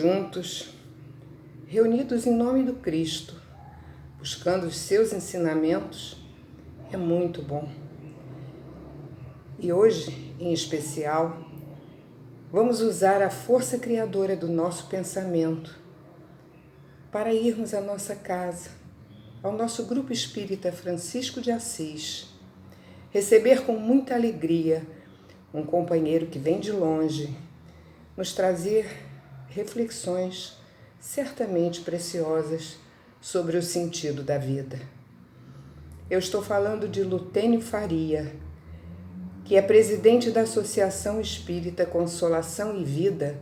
juntos, reunidos em nome do Cristo, buscando os seus ensinamentos, é muito bom. E hoje, em especial, vamos usar a força criadora do nosso pensamento para irmos à nossa casa, ao nosso grupo espírita Francisco de Assis, receber com muita alegria um companheiro que vem de longe, nos trazer reflexões certamente preciosas sobre o sentido da vida. Eu estou falando de Lutênio Faria, que é presidente da Associação Espírita Consolação e Vida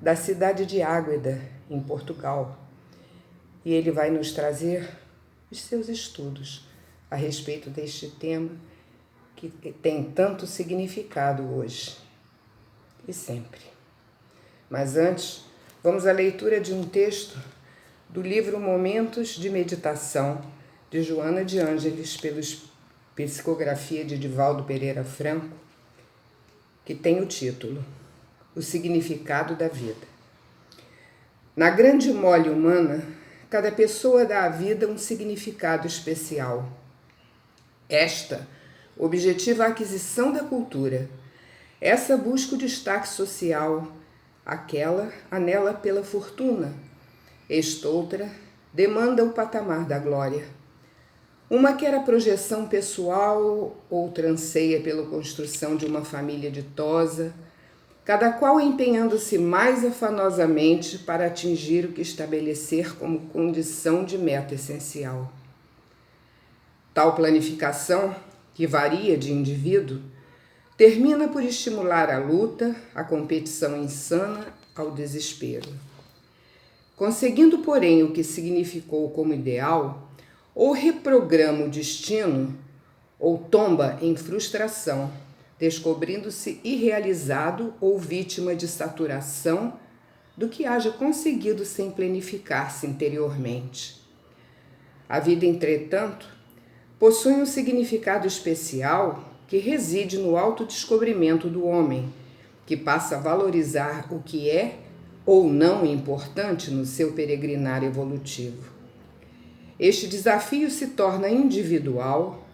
da cidade de Águeda, em Portugal. E ele vai nos trazer os seus estudos a respeito deste tema que tem tanto significado hoje e sempre. Mas antes, vamos à leitura de um texto do livro Momentos de Meditação, de Joana de Ângeles, pela psicografia de Divaldo Pereira Franco, que tem o título O Significado da Vida. Na grande mole humana, cada pessoa dá à vida um significado especial. Esta objetiva a aquisição da cultura. Essa busca o destaque social, aquela anela pela fortuna. Estoutra demanda o patamar da glória. Uma quer a projeção pessoal, outra anseia pela construção de uma família ditosa, cada qual empenhando-se mais afanosamente para atingir o que estabelecer como condição de meta essencial. Tal planificação, que varia de indivíduo, termina por estimular a luta, a competição insana, ao desespero. Conseguindo, porém, o que significou como ideal, ou reprograma o destino, ou tomba em frustração, descobrindo-se irrealizado ou vítima de saturação do que haja conseguido sem planificar-se interiormente. A vida, entretanto, possui um significado especial que reside no autodescobrimento do homem, que passa a valorizar o que é ou não importante no seu peregrinar evolutivo. Este desafio se torna individual,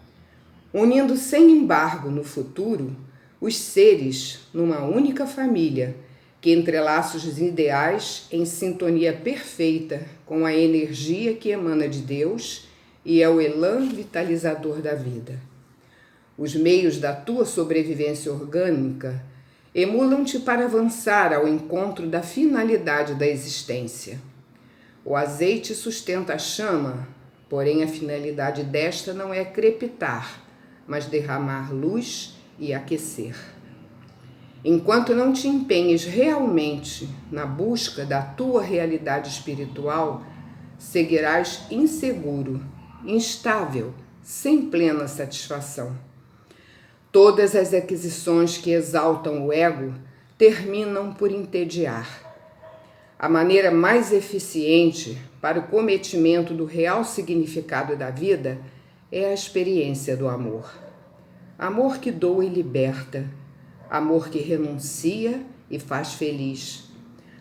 unindo sem embargo no futuro os seres numa única família, que entrelaça os ideais em sintonia perfeita com a energia que emana de Deus e é o elan vitalizador da vida. Os meios da tua sobrevivência orgânica emulam-te para avançar ao encontro da finalidade da existência. O azeite sustenta a chama, porém a finalidade desta não é crepitar, mas derramar luz e aquecer. Enquanto não te empenhes realmente na busca da tua realidade espiritual, seguirás inseguro, instável, sem plena satisfação. Todas as aquisições que exaltam o ego terminam por entediar. A maneira mais eficiente para o cometimento do real significado da vida é a experiência do amor. Amor que doa e liberta, amor que renuncia e faz feliz,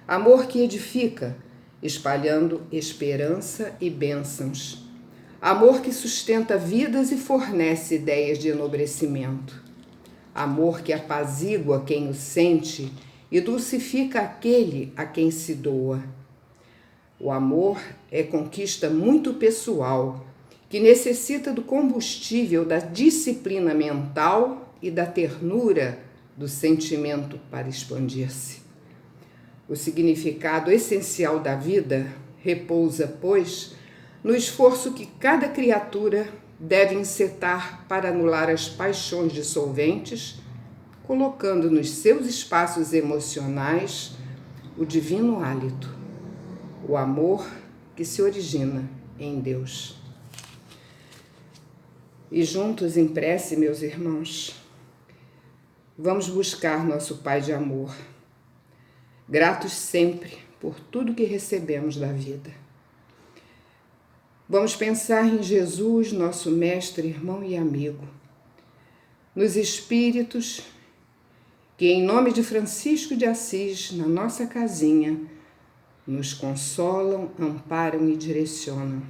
amor que edifica, espalhando esperança e bênçãos, amor que sustenta vidas e fornece ideias de enobrecimento, amor que apazigua quem o sente e dulcifica aquele a quem se doa. O amor é conquista muito pessoal, que necessita do combustível da disciplina mental e da ternura do sentimento para expandir-se. O significado essencial da vida repousa, pois, no esforço que cada criatura deve encetar para anular as paixões dissolventes, colocando nos seus espaços emocionais o divino hálito, o amor que se origina em Deus. E juntos em prece, meus irmãos, vamos buscar nosso Pai de amor, gratos sempre por tudo que recebemos da vida. Vamos pensar em Jesus, nosso mestre, irmão e amigo, nos espíritos que, em nome de Francisco de Assis, na nossa casinha, nos consolam, amparam e direcionam,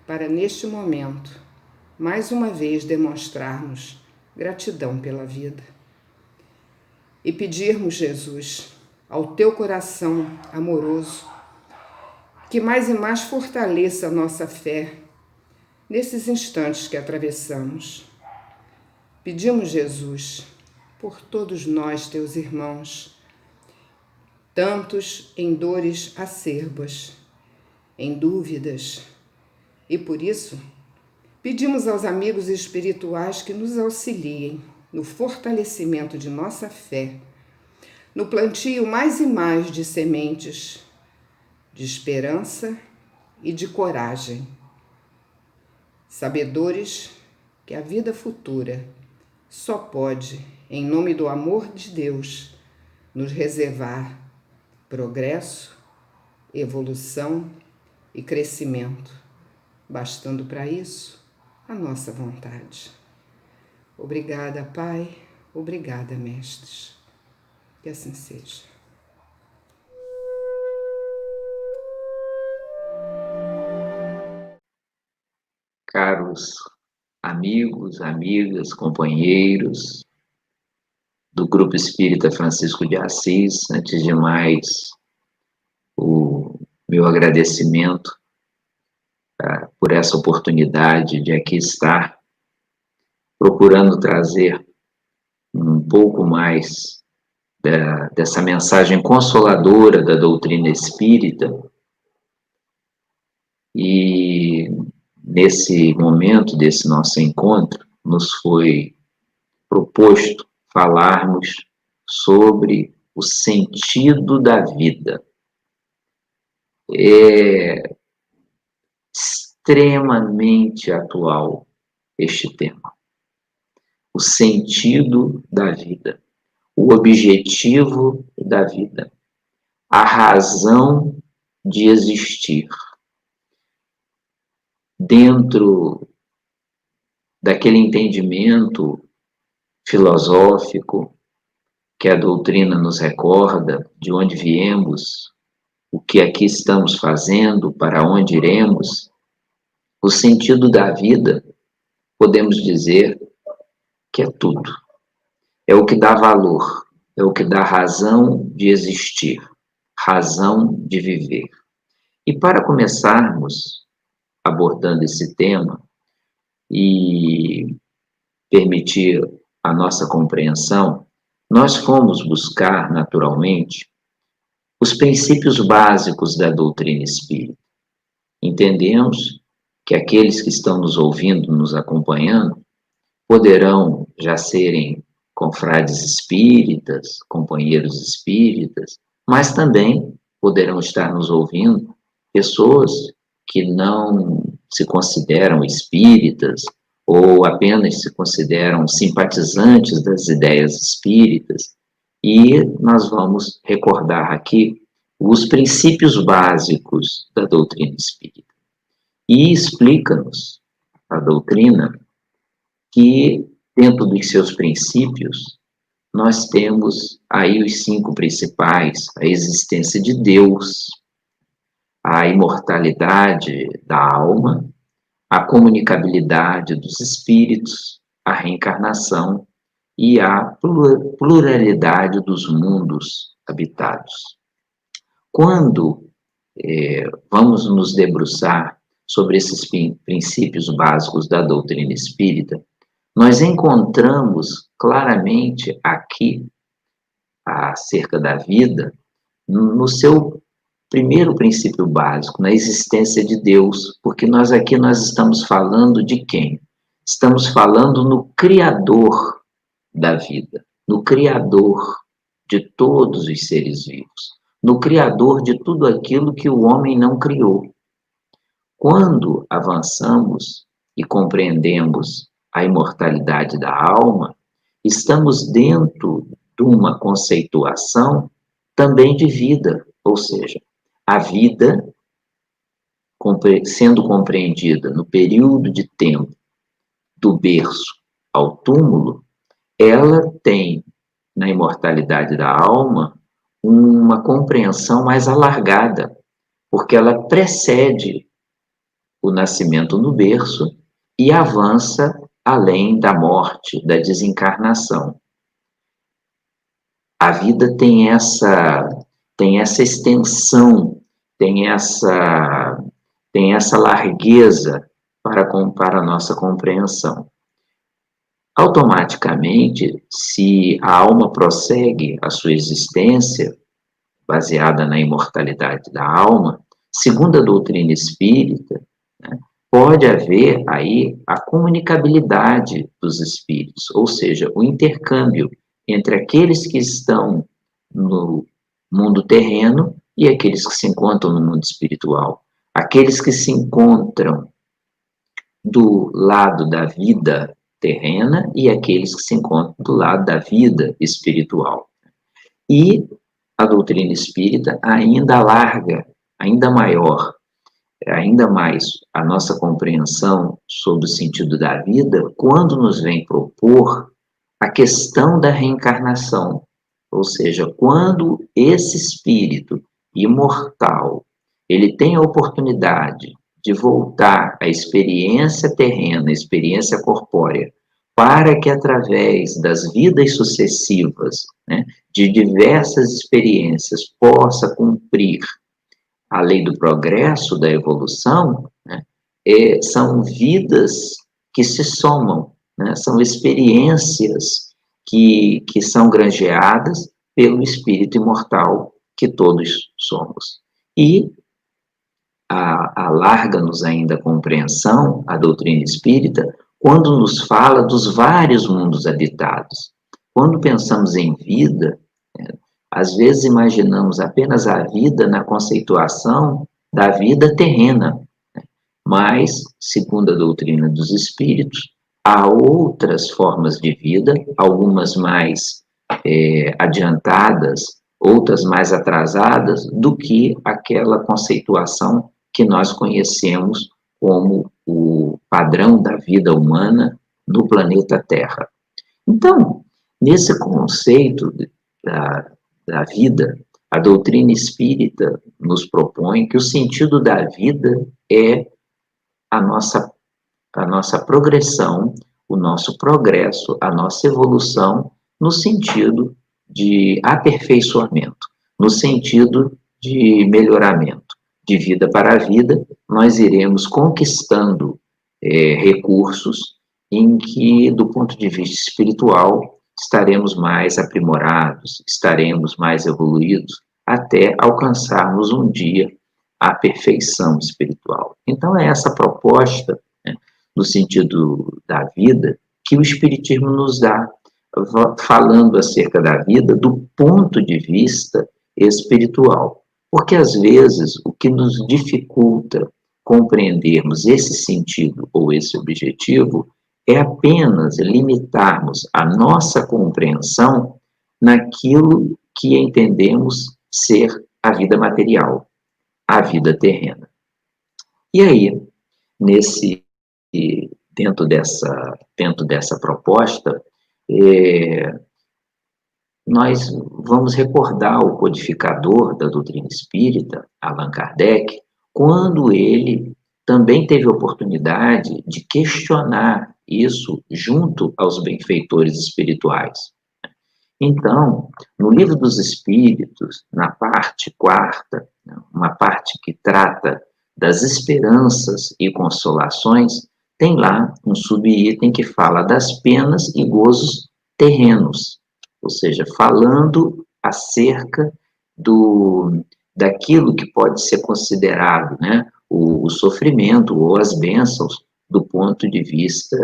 para neste momento, mais uma vez demonstrarmos gratidão pela vida. E pedirmos, Jesus, ao teu coração amoroso, que mais e mais fortaleça a nossa fé nesses instantes que atravessamos. Pedimos, Jesus, por todos nós, teus irmãos, tantos em dores acerbas, em dúvidas, e por isso pedimos aos amigos espirituais que nos auxiliem no fortalecimento de nossa fé, no plantio mais e mais de sementes de esperança e de coragem, sabedores que a vida futura só pode, em nome do amor de Deus, nos reservar progresso, evolução e crescimento, bastando para isso a nossa vontade. Obrigada, Pai. Obrigada, mestres. Que assim seja. Caros amigos, amigas, companheiros do Grupo Espírita Francisco de Assis, antes de mais, o meu agradecimento por essa oportunidade de aqui estar, procurando trazer um pouco mais dessa mensagem consoladora da doutrina espírita. E nesse momento desse nosso encontro, nos foi proposto falarmos sobre o sentido da vida. É extremamente atual este tema. O sentido da vida, o objetivo da vida, a razão de existir. Dentro daquele entendimento filosófico que a doutrina nos recorda, de onde viemos, o que aqui estamos fazendo, para onde iremos, o sentido da vida, podemos dizer que é tudo. É o que dá valor, é o que dá razão de existir, razão de viver. E para começarmos abordando esse tema e permitir a nossa compreensão, nós fomos buscar, naturalmente, os princípios básicos da doutrina espírita. Entendemos que aqueles que estão nos ouvindo, nos acompanhando, poderão já serem confrades espíritas, companheiros espíritas, mas também poderão estar nos ouvindo pessoas que não se consideram espíritas ou apenas se consideram simpatizantes das ideias espíritas, e nós vamos recordar aqui os princípios básicos da doutrina espírita. E explica-nos a doutrina que, dentro dos seus princípios, nós temos aí os 5 principais: a existência de Deus, a imortalidade da alma, a comunicabilidade dos espíritos, a reencarnação e a pluralidade dos mundos habitados. Quando vamos nos debruçar sobre esses princípios básicos da doutrina espírita, nós encontramos claramente aqui, acerca da vida, no seu primeiro princípio básico, na existência de Deus, porque nós estamos falando de quem? Estamos falando no Criador da vida, no Criador de todos os seres vivos, no Criador de tudo aquilo que o homem não criou. Quando avançamos e compreendemos a imortalidade da alma, estamos dentro de uma conceituação também de vida, ou seja, a vida, sendo compreendida no período de tempo do berço ao túmulo, ela tem, na imortalidade da alma, uma compreensão mais alargada, porque ela precede o nascimento no berço e avança além da morte, da desencarnação. A vida tem essa extensão, tem essa largueza para a nossa compreensão. Automaticamente, se a alma prossegue a sua existência, baseada na imortalidade da alma, segundo a doutrina espírita, né, pode haver aí a comunicabilidade dos espíritos, ou seja, o intercâmbio entre aqueles que estão no mundo terreno e aqueles que se encontram no mundo espiritual. Aqueles que se encontram do lado da vida terrena e aqueles que se encontram do lado da vida espiritual. E a doutrina espírita ainda alarga, ainda maior, ainda mais a nossa compreensão sobre o sentido da vida quando nos vem propor a questão da reencarnação, ou seja, quando esse espírito imortal, ele tem a oportunidade de voltar à experiência terrena, à experiência corpórea, para que através das vidas sucessivas, né, de diversas experiências, possa cumprir a lei do progresso, da evolução, né, são vidas que se somam, né, são experiências que são granjeadas pelo espírito imortal que todos somos. E alarga-nos ainda a compreensão, a doutrina espírita, quando nos fala dos vários mundos habitados. Quando pensamos em vida, às vezes imaginamos apenas a vida na conceituação da vida terrena, mas, segundo a doutrina dos espíritos, há outras formas de vida, algumas mais adiantadas, outras mais atrasadas, do que aquela conceituação que nós conhecemos como o padrão da vida humana no planeta Terra. Então, nesse conceito da vida, a doutrina espírita nos propõe que o sentido da vida é a nossa progressão, o nosso progresso, a nossa evolução no sentido de aperfeiçoamento, no sentido de melhoramento. De vida para vida, nós iremos conquistando recursos em que, do ponto de vista espiritual, estaremos mais aprimorados, estaremos mais evoluídos, até alcançarmos um dia a perfeição espiritual. Então, é essa proposta, né, no sentido da vida, que o Espiritismo nos dá, falando acerca da vida do ponto de vista espiritual. Porque, às vezes, o que nos dificulta compreendermos esse sentido ou esse objetivo é apenas limitarmos a nossa compreensão naquilo que entendemos ser a vida material, a vida terrena. E aí, dentro dessa proposta, nós vamos recordar o codificador da doutrina espírita, Allan Kardec, quando ele também teve a oportunidade de questionar isso junto aos benfeitores espirituais. Então, no Livro dos Espíritos, na parte 4ª, uma parte que trata das esperanças e consolações, tem lá um subitem que fala das penas e gozos terrenos, ou seja, falando acerca daquilo que pode ser considerado, né, o sofrimento ou as bênçãos do ponto de vista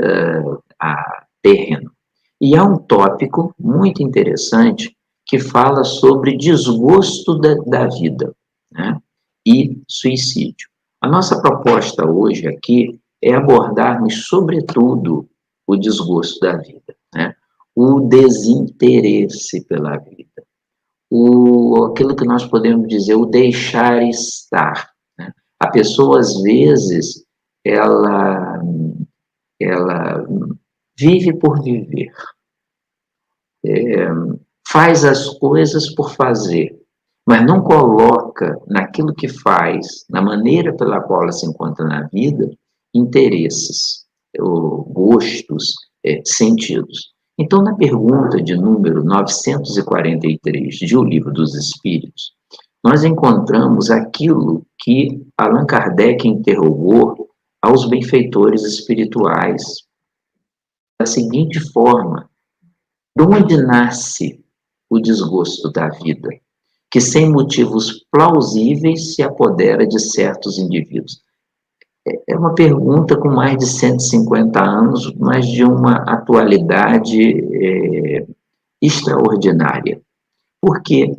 terreno. E há um tópico muito interessante que fala sobre desgosto da vida, né, e suicídio. A nossa proposta hoje aqui é abordarmos, sobretudo, o desgosto da vida, né, o desinteresse pela vida, aquilo que nós podemos dizer, o deixar estar, né? A pessoa, às vezes, ela vive por viver, faz as coisas por fazer, mas não coloca naquilo que faz, na maneira pela qual ela se encontra na vida, interesses, ou gostos, sentidos. Então, na pergunta de número 943 de O Livro dos Espíritos, nós encontramos aquilo que Allan Kardec interrogou aos benfeitores espirituais, da seguinte forma: de onde nasce o desgosto da vida, que sem motivos plausíveis se apodera de certos indivíduos? É uma pergunta com mais de 150 anos, mas de uma atualidade extraordinária. Por quê?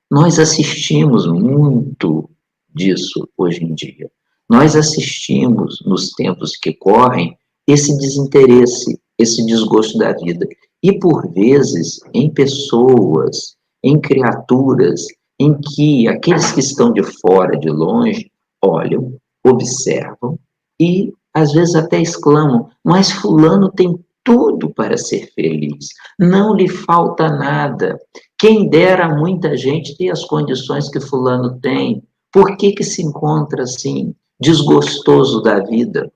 Nós assistimos muito disso hoje em dia. Nós assistimos, nos tempos que correm, esse desinteresse, esse desgosto da vida. E, por vezes, em pessoas, em criaturas, em que aqueles que estão de fora, de longe, olham, observam e, às vezes, até exclamam: mas fulano tem tudo para ser feliz, não lhe falta nada. Quem dera muita gente ter as condições que fulano tem. Por que que se encontra assim, desgostoso da vida?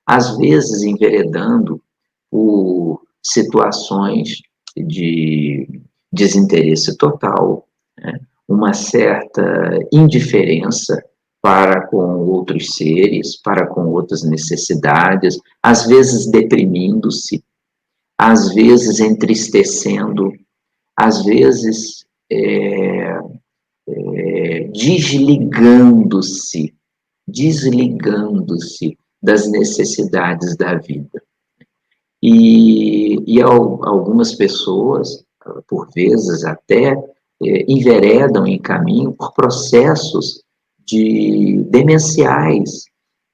Às vezes enveredando por situações de desinteresse total, né? Uma certa indiferença para com outros seres, para com outras necessidades, às vezes deprimindo-se, às vezes entristecendo, às vezes desligando-se das necessidades da vida. E algumas pessoas, por vezes até, enveredam em caminho por processos demenciais,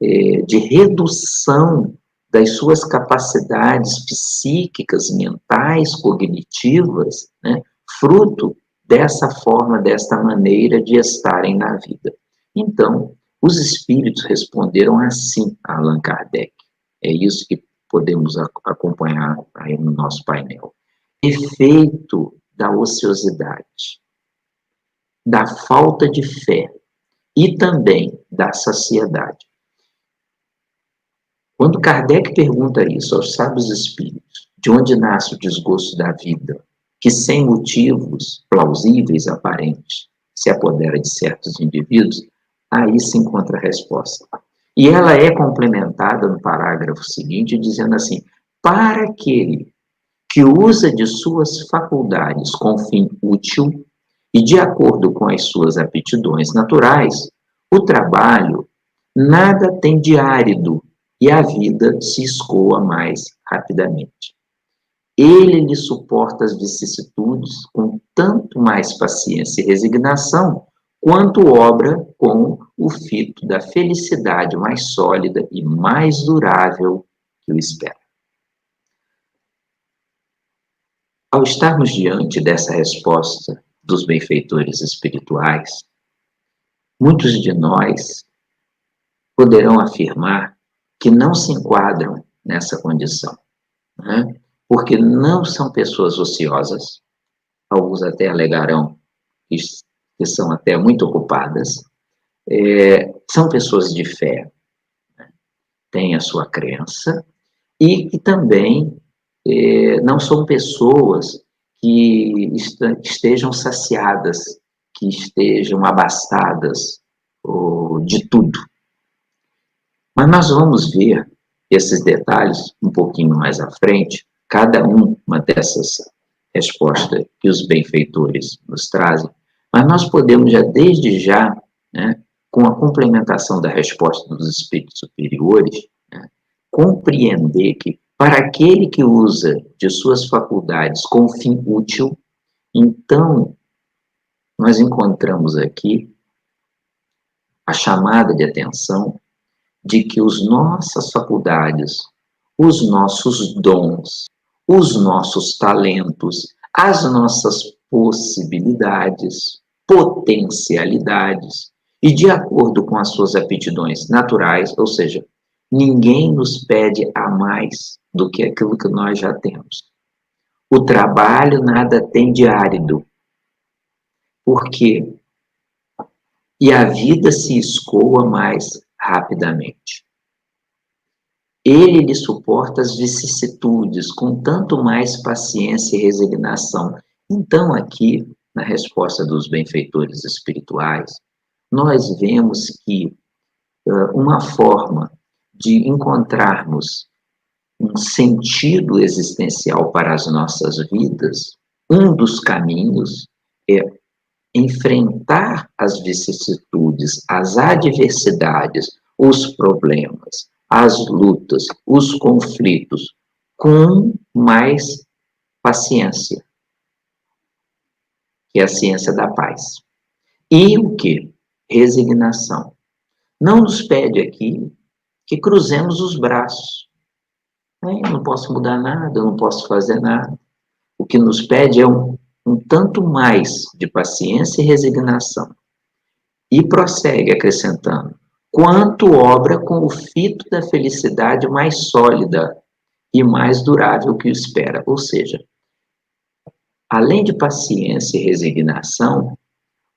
de redução das suas capacidades psíquicas, mentais, cognitivas, né, fruto dessa forma, desta maneira de estarem na vida. Então, os espíritos responderam assim a Allan Kardec. É isso que podemos acompanhar aí no nosso painel. Efeito da ociosidade, da falta de fé e também da saciedade. Quando Kardec pergunta isso aos sábios espíritos, de onde nasce o desgosto da vida, que sem motivos plausíveis, aparentes, se apodera de certos indivíduos, aí se encontra a resposta. E ela é complementada no parágrafo seguinte, dizendo assim: para aquele que usa de suas faculdades com fim útil e de acordo com as suas aptidões naturais, o trabalho nada tem de árido e a vida se escoa mais rapidamente. Ele lhe suporta as vicissitudes com tanto mais paciência e resignação, quanto obra com o fito da felicidade mais sólida e mais durável que o espera. Ao estarmos diante dessa resposta dos benfeitores espirituais, muitos de nós poderão afirmar que não se enquadram nessa condição, né? Porque não são pessoas ociosas, alguns até alegarão que são até muito ocupadas, são pessoas de fé, né? Têm a sua crença, e que também não são pessoas que estejam saciadas, que estejam abastadas de tudo. Mas nós vamos ver esses detalhes um pouquinho mais à frente, cada uma dessas respostas que os benfeitores nos trazem, mas nós podemos desde já, né, com a complementação da resposta dos espíritos superiores, né, compreender que para aquele que usa de suas faculdades com fim útil, então nós encontramos aqui a chamada de atenção de que as nossas faculdades, os nossos dons, os nossos talentos, as nossas possibilidades, potencialidades, e de acordo com as suas aptidões naturais, ou seja, ninguém nos pede a mais do que aquilo que nós já temos. O trabalho nada tem de árido Por quê? E a vida se escoa mais rapidamente. Ele lhe suporta as vicissitudes com tanto mais paciência e resignação. Então, aqui, na resposta dos benfeitores espirituais, nós vemos que uma forma de encontrarmos um sentido existencial para as nossas vidas, um dos caminhos é enfrentar as vicissitudes, as adversidades, os problemas, as lutas, os conflitos, com mais paciência, que é a ciência da paz. E o que? Resignação. Não nos pede aqui que cruzemos os braços. Eu não posso mudar nada, eu não posso fazer nada. O que nos pede é um tanto mais de paciência e resignação. E prossegue acrescentando: quanto obra com o fito da felicidade mais sólida e mais durável que o espera. Ou seja, além de paciência e resignação,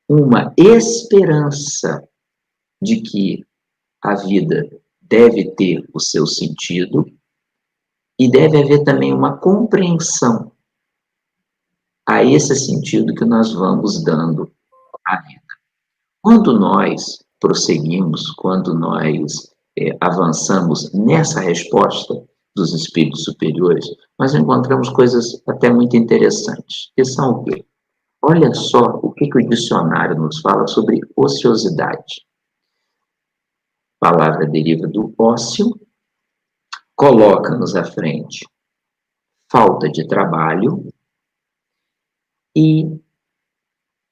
uma esperança de que a vida deve ter o seu sentido e deve haver também uma compreensão a esse sentido que nós vamos dando à vida. Quando nós prosseguimos, quando nós avançamos nessa resposta dos espíritos superiores, nós encontramos coisas até muito interessantes, que são o quê? Olha só o que o dicionário nos fala sobre ociosidade. A palavra deriva do ócio, coloca-nos à frente falta de trabalho e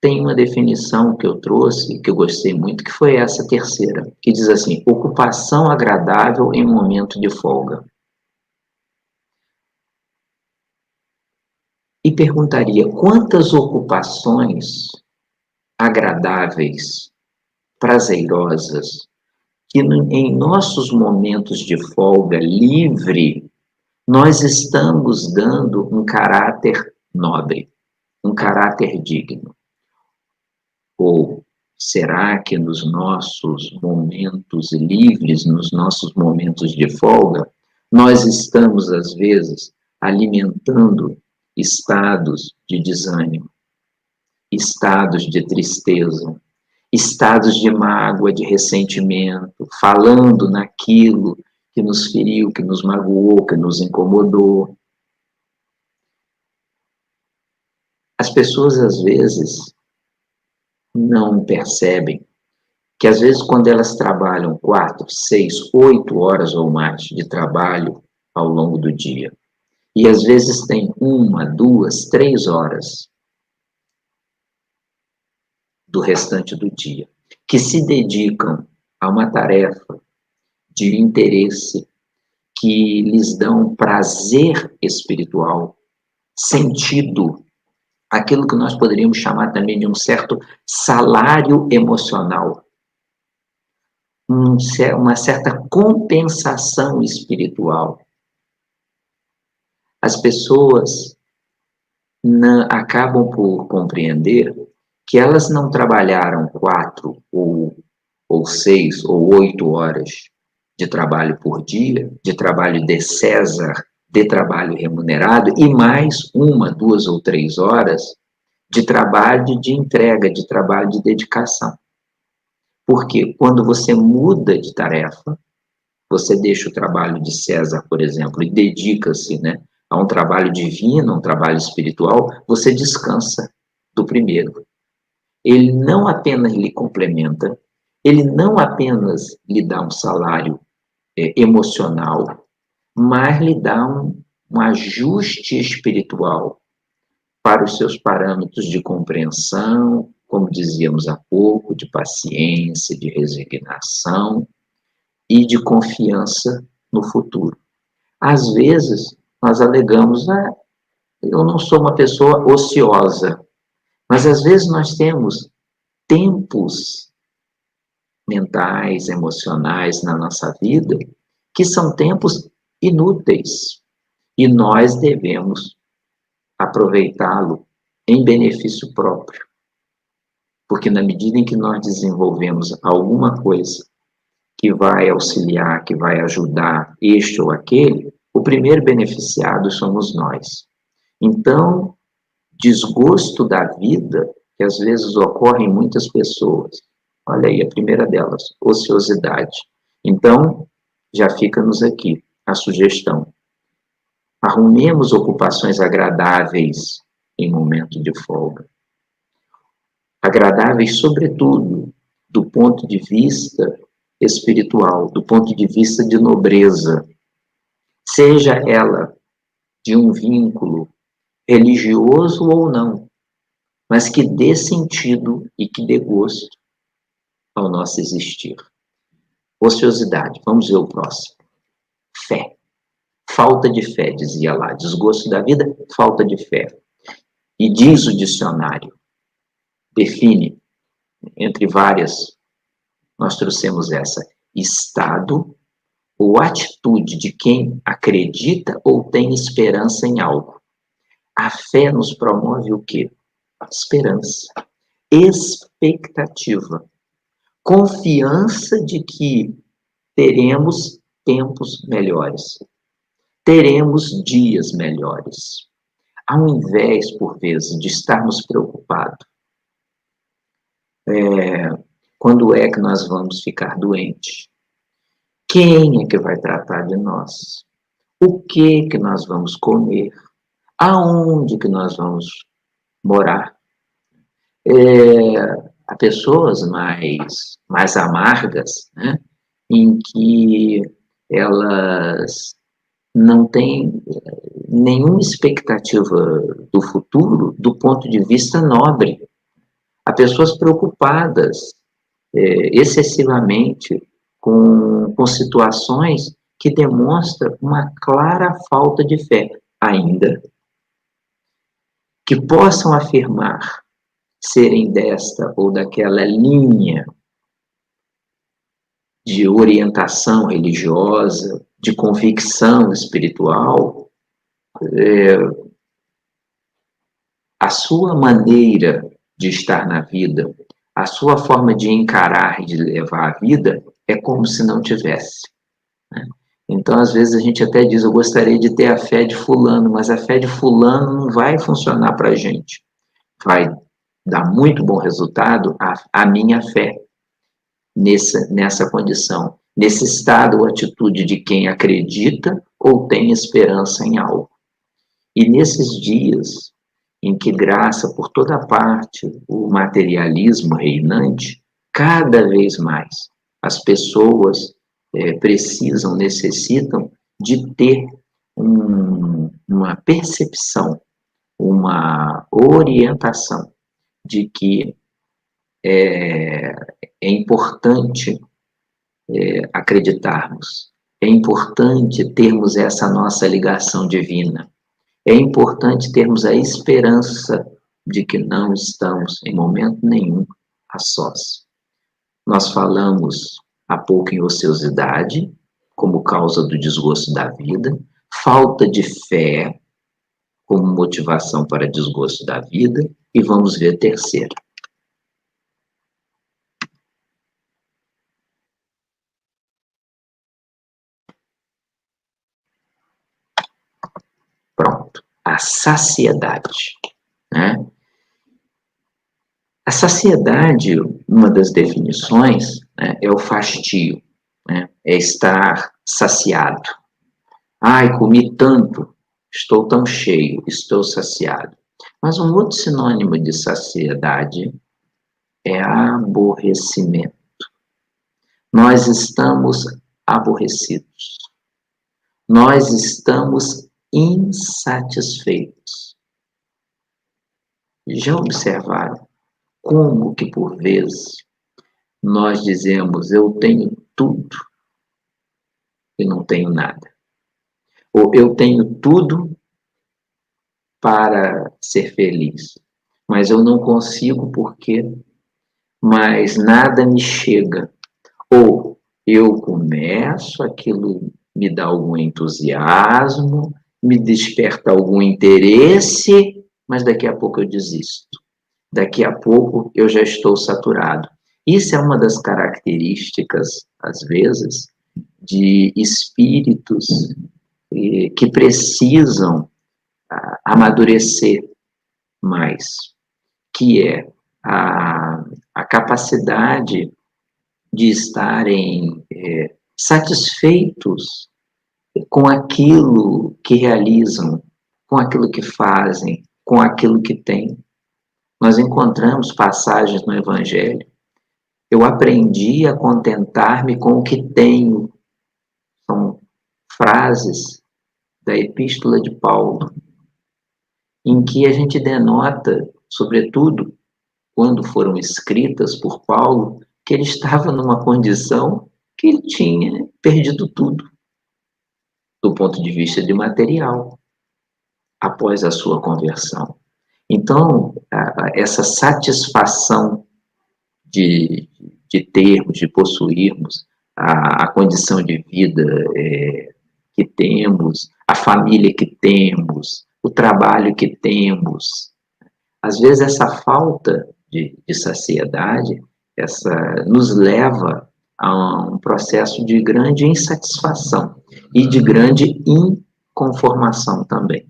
tem uma definição que eu trouxe, que eu gostei muito, que foi essa terceira, que diz assim: ocupação agradável em momento de folga. E perguntaria, quantas ocupações agradáveis, prazerosas, que em nossos momentos de folga livre, nós estamos dando um caráter nobre, um caráter digno. Ou será que nos nossos momentos livres, nos nossos momentos de folga, nós estamos, às vezes, alimentando estados de desânimo, estados de tristeza, estados de mágoa, de ressentimento, falando naquilo que nos feriu, que nos magoou, que nos incomodou. As pessoas, às vezes, não percebem que, às vezes, quando elas trabalham 4, 6, 8 horas ou mais de trabalho ao longo do dia, e às vezes tem 1, 2, 3 horas do restante do dia, que se dedicam a uma tarefa de interesse, que lhes dão prazer espiritual, sentido, aquilo que nós poderíamos chamar também de um certo salário emocional, uma certa compensação espiritual. As pessoas acabam por compreender que elas não trabalharam 4 ou 6 ou 8 horas de trabalho por dia, de trabalho de César, de trabalho remunerado, e mais 1, 2 ou 3 horas de trabalho de entrega, de trabalho de dedicação. Porque quando você muda de tarefa, você deixa o trabalho de César, por exemplo, e dedica-se, a um trabalho divino, a um trabalho espiritual, você descansa do primeiro. Ele não apenas lhe complementa, ele não apenas lhe dá um salário emocional, mas lhe dá um ajuste espiritual para os seus parâmetros de compreensão, como dizíamos há pouco, de paciência, de resignação e de confiança no futuro. Às vezes, nós alegamos, eu não sou uma pessoa ociosa, mas às vezes nós temos tempos mentais, emocionais na nossa vida, que são tempos inúteis, e nós devemos aproveitá-lo em benefício próprio. Porque na medida em que nós desenvolvemos alguma coisa que vai auxiliar, que vai ajudar este ou aquele, o primeiro beneficiado somos nós. Então, desgosto da vida, que às vezes ocorre em muitas pessoas. Olha aí, a primeira delas, ociosidade. Então, já fica-nos aqui a sugestão. Arrumemos ocupações agradáveis em momento de folga. Agradáveis, sobretudo, do ponto de vista espiritual, do ponto de vista de nobreza. Seja ela de um vínculo religioso ou não, mas que dê sentido e que dê gosto ao nosso existir. Ociosidade, vamos ver o próximo. Fé. Falta de fé, dizia lá. Desgosto da vida, falta de fé. E diz o dicionário, define, entre várias, nós trouxemos essa: estado ou atitude de quem acredita ou tem esperança em algo. A fé nos promove o quê? Esperança, expectativa, confiança de que teremos tempos melhores, teremos dias melhores. Ao invés, por vezes, de estarmos preocupados, quando é que nós vamos ficar doentes? Quem é que vai tratar de nós? O que que nós vamos comer? Aonde que nós vamos morar? Há pessoas mais amargas, né, em que elas não têm nenhuma expectativa do futuro do ponto de vista nobre. Há pessoas preocupadas excessivamente com situações que demonstram uma clara falta de fé, ainda que possam afirmar serem desta ou daquela linha de orientação religiosa, de convicção espiritual, a sua maneira de estar na vida, a sua forma de encarar e de levar a vida é como se não tivesse. Né? Então, às vezes, a gente até diz, eu gostaria de ter a fé de fulano, mas a fé de fulano não vai funcionar para a gente. Vai dar muito bom resultado a minha fé nessa condição, nesse estado ou atitude de quem acredita ou tem esperança em algo. E nesses dias em que graça por toda parte o materialismo reinante, cada vez mais as pessoas precisam, necessitam de ter uma percepção, uma orientação de que é importante acreditarmos, é importante termos essa nossa ligação divina, é importante termos a esperança de que não estamos, em momento nenhum, a sós. Nós falamos há pouco em ociosidade, como causa do desgosto da vida, falta de fé como motivação para desgosto da vida, e vamos ver a terceira. Pronto, a saciedade, né? A saciedade, uma das definições, né, é o fastio, né? É estar saciado. Ai, comi tanto, estou tão cheio, estou saciado. Mas um outro sinônimo de saciedade é aborrecimento. Nós estamos aborrecidos. Nós estamos insatisfeitos. Já observaram como que, por vezes, nós dizemos, eu tenho tudo e não tenho nada? Ou eu tenho tudo para ser feliz, mas eu não consigo porque mas nada me chega. Ou eu começo, aquilo me dá algum entusiasmo, me desperta algum interesse, mas daqui a pouco eu desisto. daqui a pouco eu já estou saturado. Isso é uma das características, às vezes, de espíritos que precisam amadurecer mais, que é a capacidade de estarem satisfeitos com aquilo que realizam, com aquilo que fazem, com aquilo que têm. Nós encontramos passagens no Evangelho. Eu aprendi a contentar-me com o que tenho. São frases da Epístola de Paulo, em que a gente denota, sobretudo, quando foram escritas por Paulo, que ele estava numa condição que ele tinha perdido tudo, do ponto de vista de material, após a sua conversão. Então, essa satisfação de termos, de possuirmos a condição de vida que temos, a família que temos, o trabalho que temos. Às vezes essa falta de saciedade nos leva a um processo de grande insatisfação e de grande inconformação também.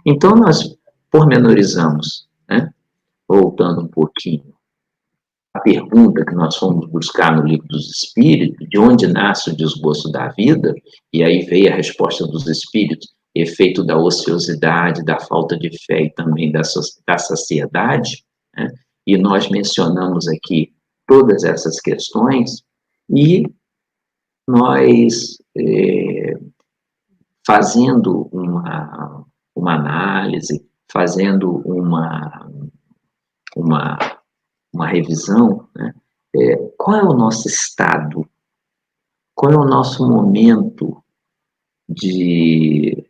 Então nós pormenorizamos, né? Voltando um pouquinho, a pergunta que nós fomos buscar no Livro dos Espíritos, de onde nasce o desgosto da vida, e aí veio a resposta dos Espíritos, efeito da ociosidade, da falta de fé e também da saciedade, né? E nós mencionamos aqui todas essas questões, e nós, fazendo uma análise, fazendo uma revisão, né? Qual é o nosso estado? Qual é o nosso momento de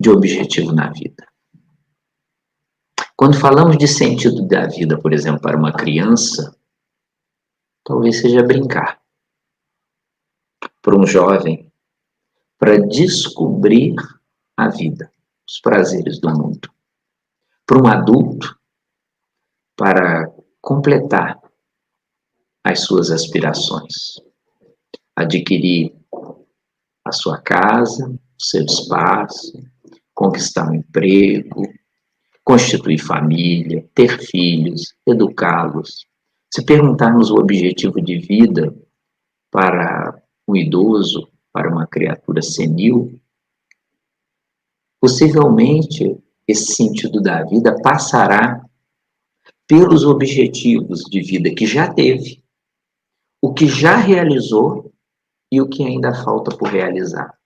objetivo na vida? Quando falamos de sentido da vida, por exemplo, para uma criança, talvez seja brincar. Para um jovem, para descobrir a vida, os prazeres do mundo. Para um adulto, para completar as suas aspirações. Adquirir a sua casa, o seu espaço, conquistar um emprego, constituir família, ter filhos, educá-los. Se perguntarmos o objetivo de vida para um idoso, para uma criatura senil, possivelmente esse sentido da vida passará pelos objetivos de vida que já teve, o que já realizou e o que ainda falta por realizar.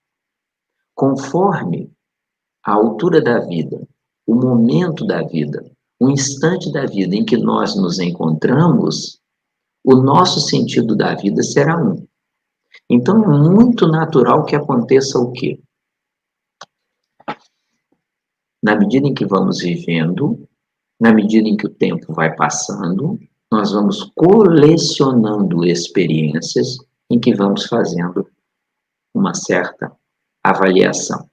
Conforme a altura da vida, o momento da vida, o instante da vida em que nós nos encontramos, o nosso sentido da vida será um. Então é muito natural que aconteça o quê? Na medida em que vamos vivendo, na medida em que o tempo vai passando, nós vamos colecionando experiências em que vamos fazendo uma certa avaliação.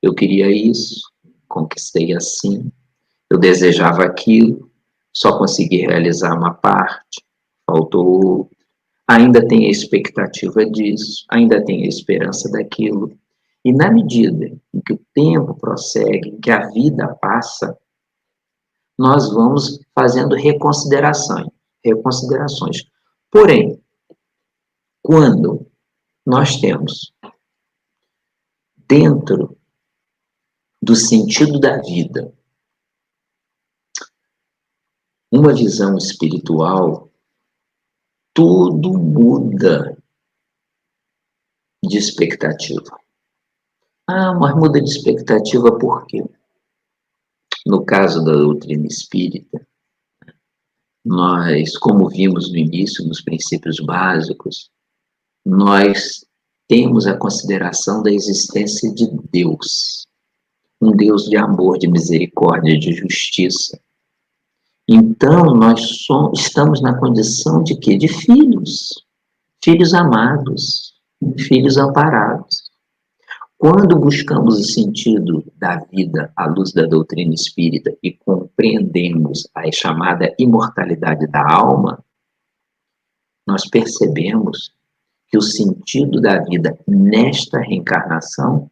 Eu queria isso, conquistei assim, eu desejava aquilo, só consegui realizar uma parte, faltou outra, ainda tenho a expectativa disso, ainda tenho a esperança daquilo. E na medida em que o tempo prossegue, em que a vida passa, nós vamos fazendo reconsiderações. Porém, quando nós temos dentro do sentido da vida uma visão espiritual, tudo muda de expectativa. Mas muda de expectativa por quê? No caso da doutrina espírita, nós, como vimos no início, nos princípios básicos, nós temos a consideração da existência de Deus, um Deus de amor, de misericórdia, de justiça. Então, nós estamos na condição de quê? De filhos, filhos amados, filhos amparados. Quando buscamos o sentido da vida à luz da doutrina espírita e compreendemos compreendemos a chamada imortalidade da alma, nós percebemos que o sentido da vida nesta reencarnação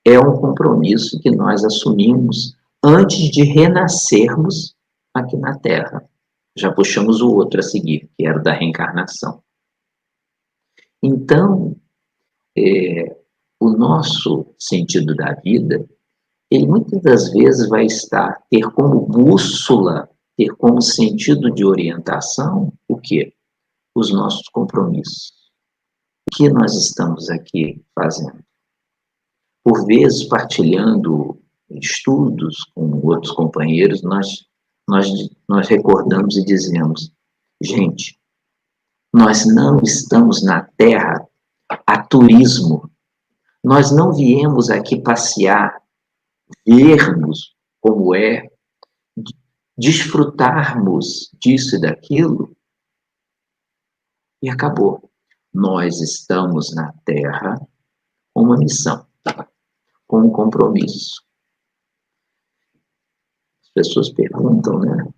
é um compromisso que nós assumimos antes de renascermos aqui na Terra. Já puxamos o outro a seguir, que era o da reencarnação. Então, o nosso sentido da vida, ele muitas das vezes vai ter como bússola, ter como sentido de orientação, o quê? Os nossos compromissos. O que nós estamos aqui fazendo? Por vezes, partilhando estudos com outros companheiros, nós recordamos e dizemos, gente, nós não estamos na Terra a turismo. Nós não viemos aqui passear, vermos como é, desfrutarmos disso e daquilo, e acabou. Nós estamos na Terra com uma missão, com um compromisso. As pessoas perguntam, né?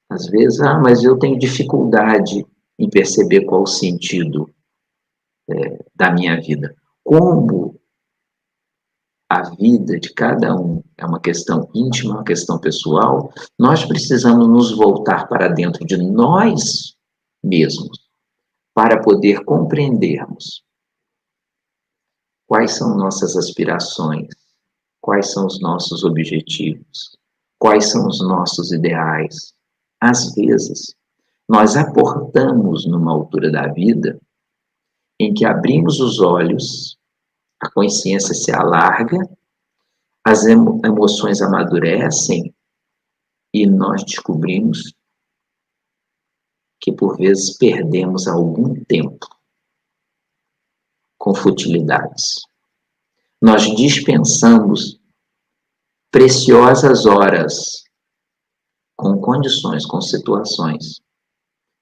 Às vezes, mas eu tenho dificuldade em perceber qual o sentido da minha vida. Como a vida de cada um é uma questão íntima, uma questão pessoal, nós precisamos nos voltar para dentro de nós mesmos para poder compreendermos quais são nossas aspirações, quais são os nossos objetivos, quais são os nossos ideais. Às vezes, nós aportamos numa altura da vida em que abrimos os olhos, a consciência se alarga, as emoções amadurecem e nós descobrimos que, por vezes, perdemos algum tempo com futilidades. Nós dispensamos preciosas horas com condições, com situações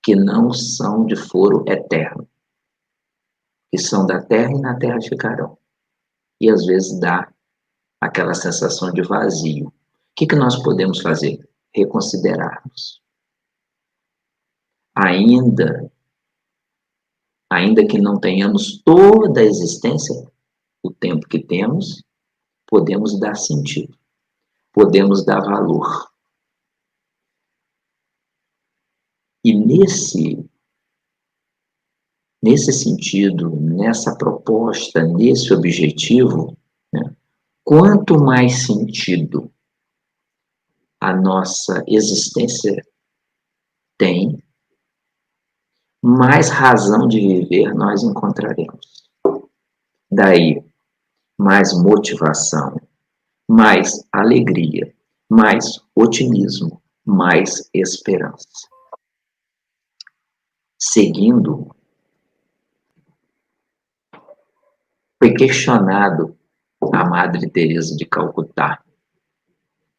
que não são de foro eterno, que são da terra e na terra ficarão. E às vezes dá aquela sensação de vazio. O que nós podemos fazer? Reconsiderarmos. Ainda que não tenhamos toda a existência, o tempo que temos, podemos dar sentido, podemos dar valor. E nesse sentido, nessa proposta, nesse objetivo, né, quanto mais sentido a nossa existência tem, mais razão de viver nós encontraremos. Daí, mais motivação, mais alegria, mais otimismo, mais esperança. Seguindo, foi questionado a Madre Teresa de Calcutá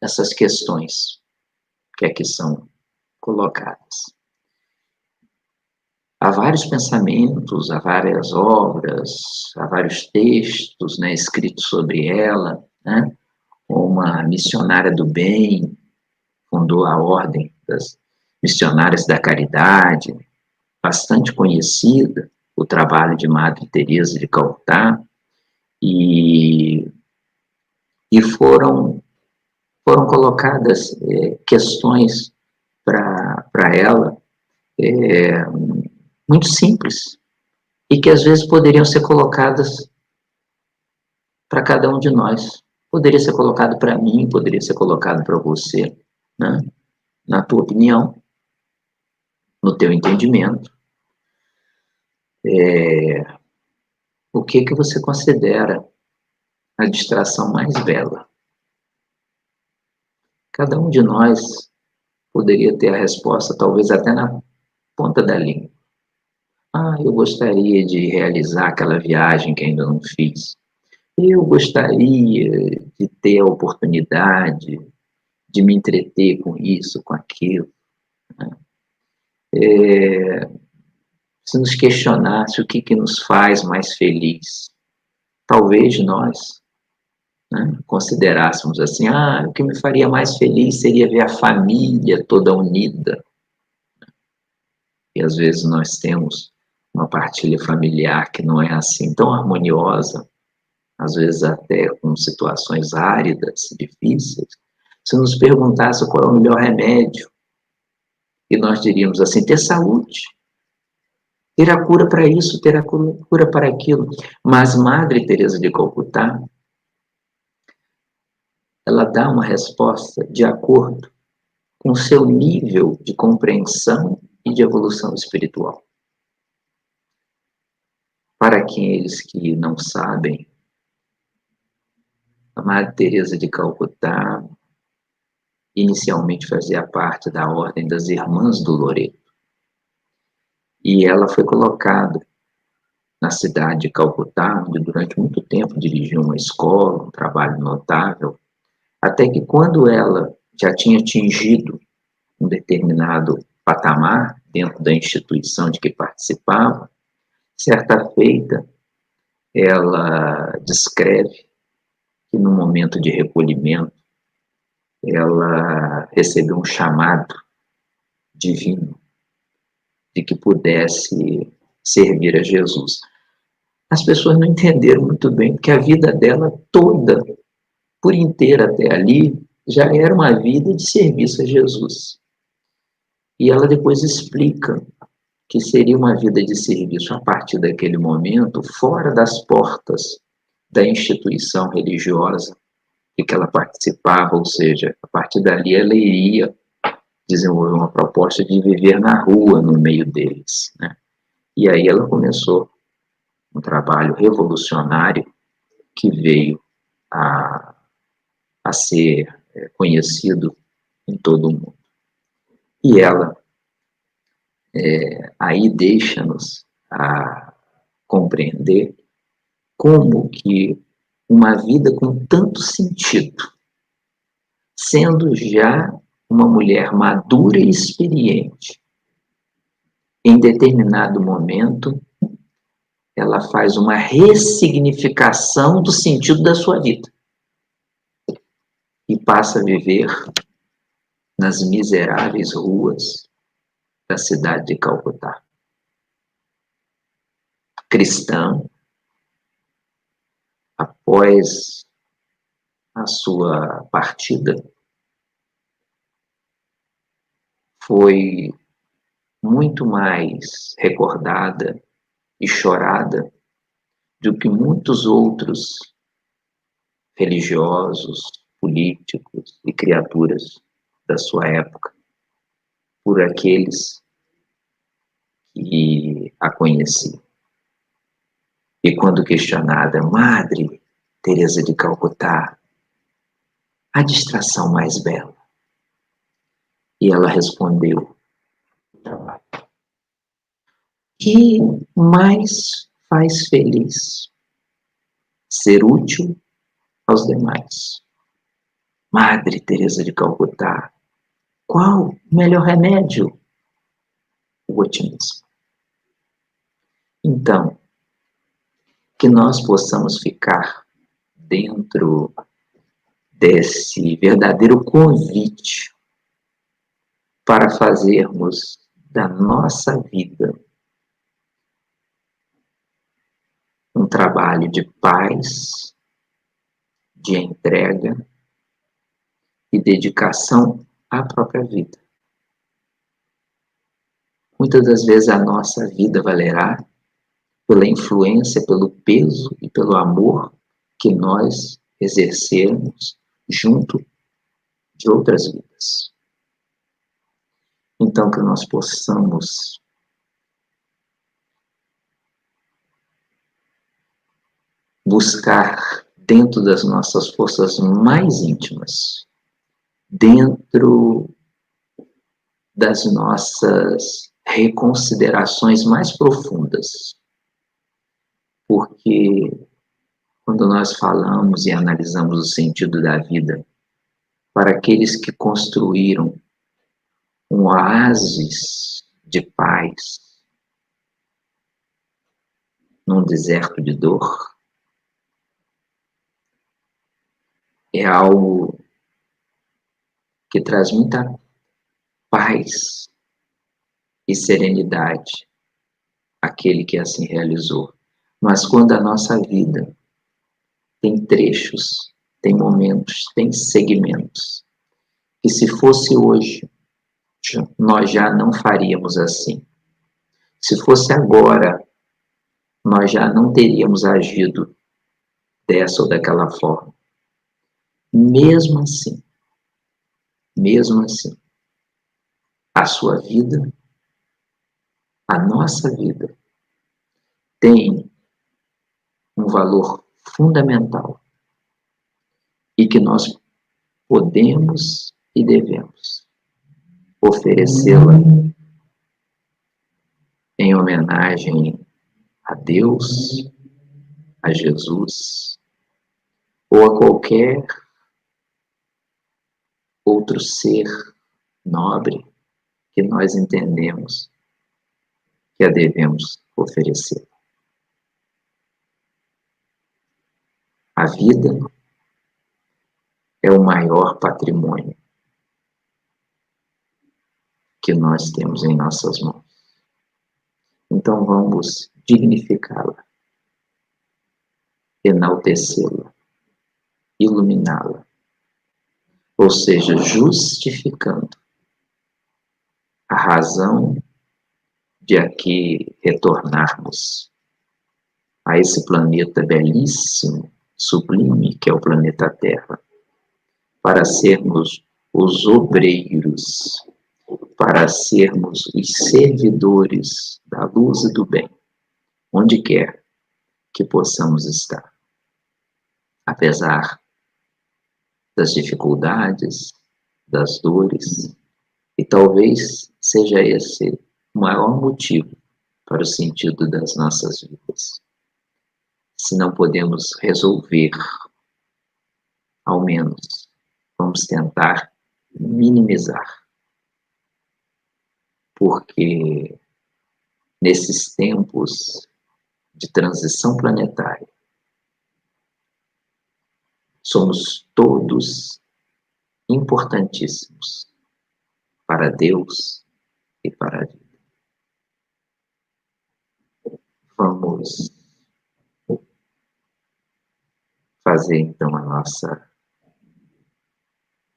essas questões que aqui são colocadas. Há vários pensamentos, há várias obras, há vários textos, né, escritos sobre ela, né? Uma missionária do bem fundou a Ordem das Missionárias da Caridade, bastante conhecida, o trabalho de Madre Teresa de Calcutá, e foram colocadas questões para ela muito simples e que às vezes poderiam ser colocadas para cada um de nós. Poderia ser colocado para mim, poderia ser colocado para você, né? Na tua opinião, no teu entendimento. O que você considera a distração mais bela? Cada um de nós poderia ter a resposta, talvez até na ponta da língua. Eu gostaria de realizar aquela viagem que ainda não fiz. Eu gostaria de ter a oportunidade de me entreter com isso, com aquilo. Se nos questionasse o que nos faz mais feliz, talvez nós né, considerássemos assim, o que me faria mais feliz seria ver a família toda unida. E às vezes nós temos uma partilha familiar que não é assim tão harmoniosa, às vezes até com situações áridas, difíceis. Se nos perguntasse qual é o melhor remédio, e nós diríamos assim, ter saúde, ter a cura para isso, ter a cura para aquilo. Mas Madre Teresa de Calcutá, ela dá uma resposta de acordo com o seu nível de compreensão e de evolução espiritual. Para aqueles que não sabem, a Madre Teresa de Calcutá inicialmente fazia parte da Ordem das Irmãs do Loreto. E ela foi colocada na cidade de Calcutá, onde durante muito tempo dirigiu uma escola, um trabalho notável, até que quando ela já tinha atingido um determinado patamar dentro da instituição de que participava, certa feita ela descreve que no momento de recolhimento ela recebeu um chamado divino de que pudesse servir a Jesus. As pessoas não entenderam muito bem, porque a vida dela toda, por inteira até ali, já era uma vida de serviço a Jesus. E ela depois explica que seria uma vida de serviço a partir daquele momento, fora das portas da instituição religiosa de que ela participava, ou seja, a partir dali ela iria desenvolver uma proposta de viver na rua, no meio deles, né? E aí ela começou um trabalho revolucionário que veio a, a ser conhecido em todo o mundo. E ela aí deixa-nos a compreender como que uma vida com tanto sentido, sendo já uma mulher madura e experiente, em determinado momento, ela faz uma ressignificação do sentido da sua vida e passa a viver nas miseráveis ruas da cidade de Calcutá. Cristã, após a sua partida, foi muito mais recordada e chorada do que muitos outros religiosos, políticos e criaturas da sua época, por aqueles que a conheciam. E quando questionada, Madre Teresa de Calcutá, a distração mais bela. E ela respondeu, que mais faz feliz? Ser útil aos demais. Madre Teresa de Calcutá, qual o melhor remédio? O otimismo. Então, que nós possamos ficar dentro desse verdadeiro convite para fazermos da nossa vida um trabalho de paz, de entrega e dedicação à própria vida. Muitas das vezes a nossa vida valerá pela influência, pelo peso e pelo amor que nós exercermos junto de outras vidas. Então, que nós possamos buscar dentro das nossas forças mais íntimas, dentro das nossas reconsiderações mais profundas, porque quando nós falamos e analisamos o sentido da vida, para aqueles que construíram um oásis de paz num deserto de dor, é algo que traz muita paz e serenidade àquele que assim realizou. Mas quando a nossa vida tem trechos, tem momentos, tem segmentos, que se fosse hoje, nós já não faríamos assim. Se fosse agora, nós já não teríamos agido dessa ou daquela forma. Mesmo assim, a sua vida, a nossa vida, tem um valor fundamental e que nós podemos e devemos oferecê-la em homenagem a Deus, a Jesus ou a qualquer outro ser nobre que nós entendemos que a devemos oferecer. A vida é o maior patrimônio que nós temos em nossas mãos. Então vamos dignificá-la, enaltecê-la, iluminá-la, ou seja, justificando a razão de aqui retornarmos a esse planeta belíssimo, sublime, que é o planeta Terra, para sermos os obreiros, para sermos os servidores da luz e do bem, onde quer que possamos estar. Apesar das dificuldades, das dores, e talvez seja esse o maior motivo para o sentido das nossas vidas. Se não podemos resolver, ao menos vamos tentar minimizar, porque nesses tempos de transição planetária, somos todos importantíssimos para Deus e para a vida. Vamos fazer então a nossa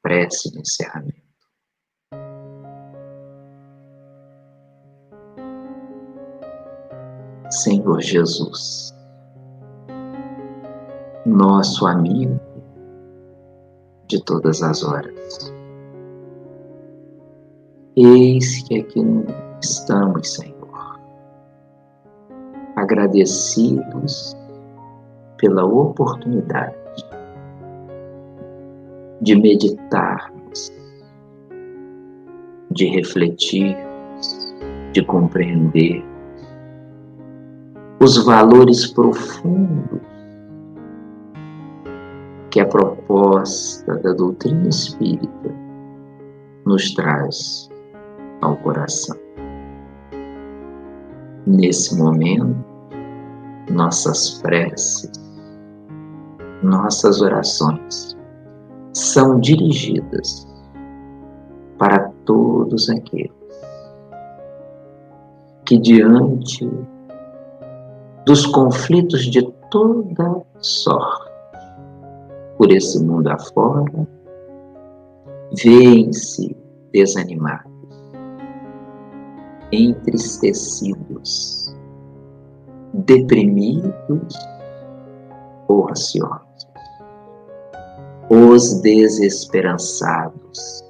prece de encerramento. Senhor Jesus, nosso amigo de todas as horas, eis que aqui estamos, Senhor, agradecidos pela oportunidade de meditarmos, de refletirmos, de compreender os valores profundos que a proposta da doutrina espírita nos traz ao coração. Nesse momento, nossas preces, nossas orações são dirigidas para todos aqueles que, diante dos conflitos de toda sorte por esse mundo afora, veem-se desanimados, entristecidos, deprimidos ou ansiosos, os desesperançados,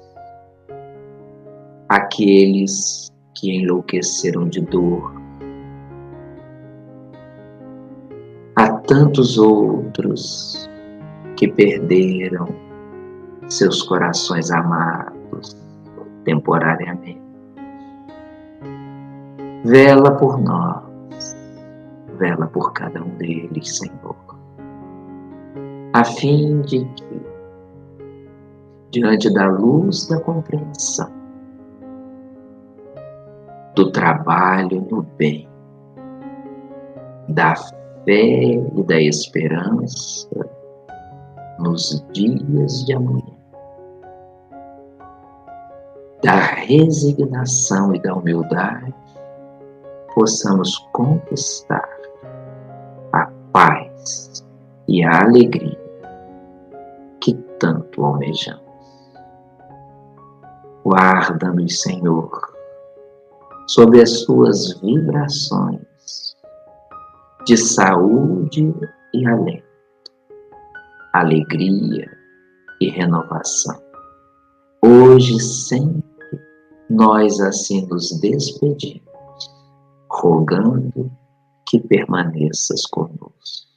aqueles que enlouqueceram de dor. Há tantos outros que perderam seus corações amados temporariamente. Vela por nós, vela por cada um deles, Senhor, a fim de que, diante da luz da compreensão, do trabalho no bem, da fé e da esperança, nos dias de amanhã, da resignação e da humildade, possamos conquistar a paz e a alegria que tanto almejamos. Guarda-nos, Senhor, sob as tuas vibrações de saúde e alento, alegria e renovação. Hoje e sempre nós assim nos despedimos, rogando que permaneças conosco.